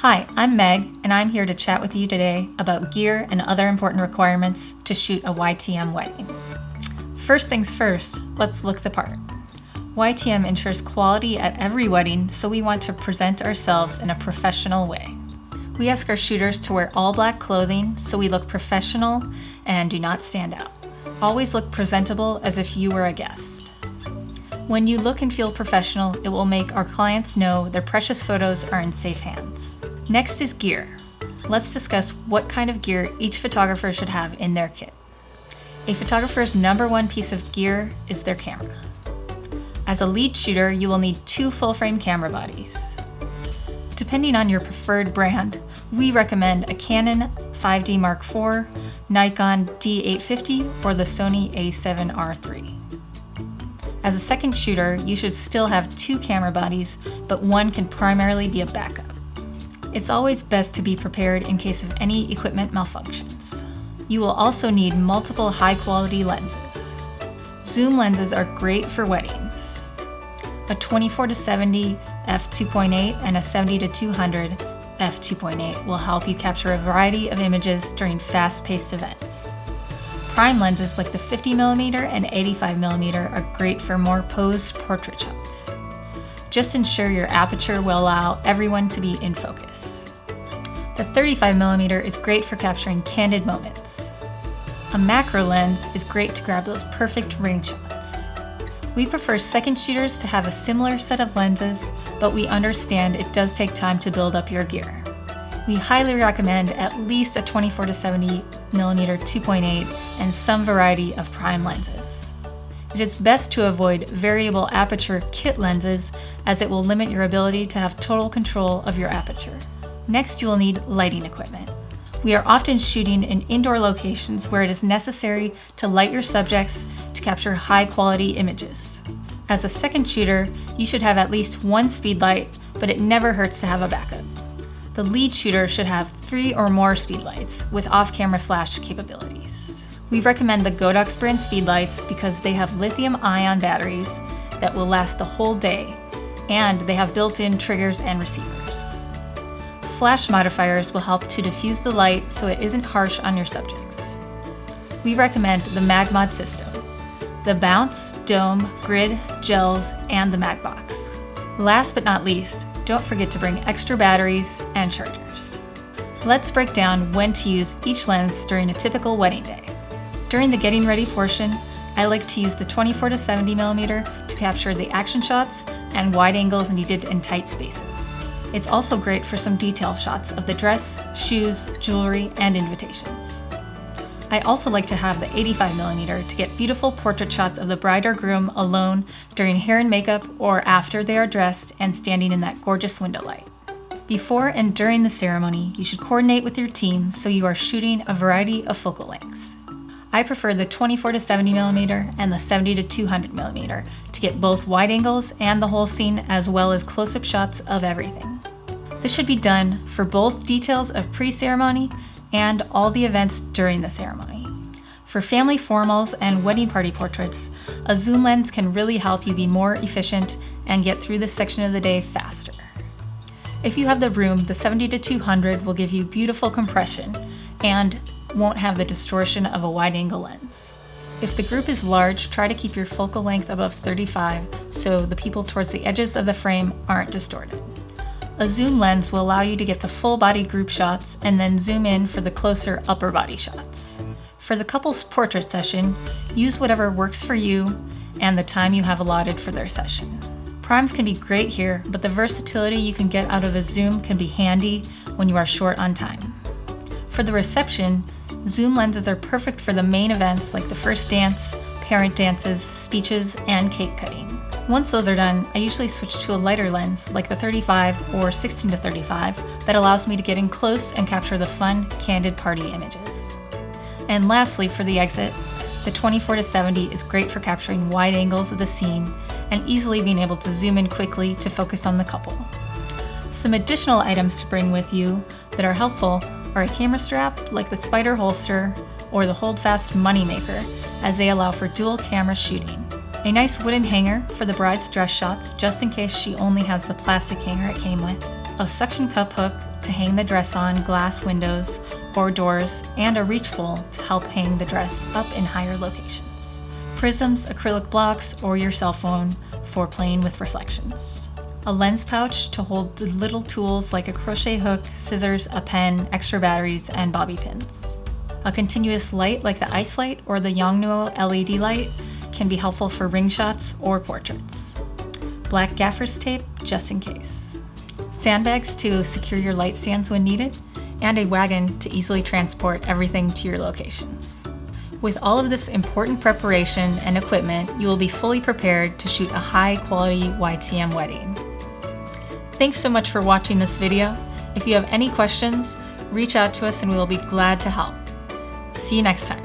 Hi, I'm Meg, and I'm here to chat with you today about gear and other important requirements to shoot a YTM wedding. First things first, let's look the part. YTM ensures quality at every wedding, so we want to present ourselves in a professional way. We ask our shooters to wear all black clothing so we look professional and do not stand out. Always look presentable as if you were a guest. When you look and feel professional, it will make our clients know their precious photos are in safe hands. Next is gear. Let's discuss what kind of gear each photographer should have in their kit. A photographer's number one piece of gear is their camera. As a lead shooter, you will need 2 full-frame camera bodies. Depending on your preferred brand, we recommend a Canon 5D Mark IV, Nikon D850, or the Sony A7R III. As a second shooter, you should still have 2 camera bodies, but one can primarily be a backup. It's always best to be prepared in case of any equipment malfunctions. You will also need multiple high-quality lenses. Zoom lenses are great for weddings. A 24-70 f2.8 and a 70-200 f2.8 will help you capture a variety of images during fast-paced events. Prime lenses like the 50mm and 85mm are great for more posed portrait shots. Just ensure your aperture will allow everyone to be in focus. The 35mm is great for capturing candid moments. A macro lens is great to grab those perfect ring shots. We prefer second shooters to have a similar set of lenses, but we understand it does take time to build up your gear. We highly recommend at least a 24-70mm 2.8 and some variety of prime lenses. It is best to avoid variable aperture kit lenses as it will limit your ability to have total control of your aperture. Next, you will need lighting equipment. We are often shooting in indoor locations where it is necessary to light your subjects to capture high-quality images. As a second shooter, you should have at least 1 speed light, but it never hurts to have a backup. The lead shooter should have 3 or more speed lights with off-camera flash capabilities. We recommend the Godox brand speed lights because they have lithium-ion batteries that will last the whole day, and they have built-in triggers and receivers. Flash modifiers will help to diffuse the light so it isn't harsh on your subjects. We recommend the MagMod system, the Bounce, Dome, Grid, Gels, and the MagBox. Last but not least, don't forget to bring extra batteries and chargers. Let's break down when to use each lens during a typical wedding day. During the getting ready portion, I like to use the 24-70mm to capture the action shots and wide angles needed in tight spaces. It's also great for some detail shots of the dress, shoes, jewelry, and invitations. I also like to have the 85mm to get beautiful portrait shots of the bride or groom alone during hair and makeup or after they are dressed and standing in that gorgeous window light. Before and during the ceremony, you should coordinate with your team so you are shooting a variety of focal lengths. I prefer the 24-70mm and the 70-200mm to get both wide angles and the whole scene as well as close-up shots of everything. This should be done for both details of pre-ceremony and all the events during the ceremony. For family formals and wedding party portraits, a zoom lens can really help you be more efficient and get through this section of the day faster. If you have the room, the 70-200 will give you beautiful compression and won't have the distortion of a wide-angle lens. If the group is large, try to keep your focal length above 35 so the people towards the edges of the frame aren't distorted. A zoom lens will allow you to get the full body group shots and then zoom in for the closer upper body shots. For the couple's portrait session, use whatever works for you and the time you have allotted for their session. Primes can be great here, but the versatility you can get out of a zoom can be handy when you are short on time. For the reception, zoom lenses are perfect for the main events like the first dance, parent dances, speeches, and cake cutting. Once those are done, I usually switch to a lighter lens like the 35 or 16-35 that allows me to get in close and capture the fun, candid party images. And lastly, for the exit, the 24-70 is great for capturing wide angles of the scene and easily being able to zoom in quickly to focus on the couple. Some additional items to bring with you that are helpful are a camera strap like the Spider holster or the Holdfast Moneymaker, as they allow for dual camera shooting. A nice wooden hanger for the bride's dress shots just in case she only has the plastic hanger it came with, a suction cup hook to hang the dress on glass windows or doors, and a reach pole to help hang the dress up in higher locations. Prisms, acrylic blocks, or your cell phone for playing with reflections. A lens pouch to hold the little tools like a crochet hook, scissors, a pen, extra batteries, and bobby pins. A continuous light like the ice light or the Yongnuo LED light can be helpful for ring shots or portraits. Black gaffer's tape just in case. Sandbags to secure your light stands when needed, and a wagon to easily transport everything to your locations. With all of this important preparation and equipment, you will be fully prepared to shoot a high-quality YTM wedding. Thanks so much for watching this video. If you have any questions, reach out to us and we will be glad to help. See you next time.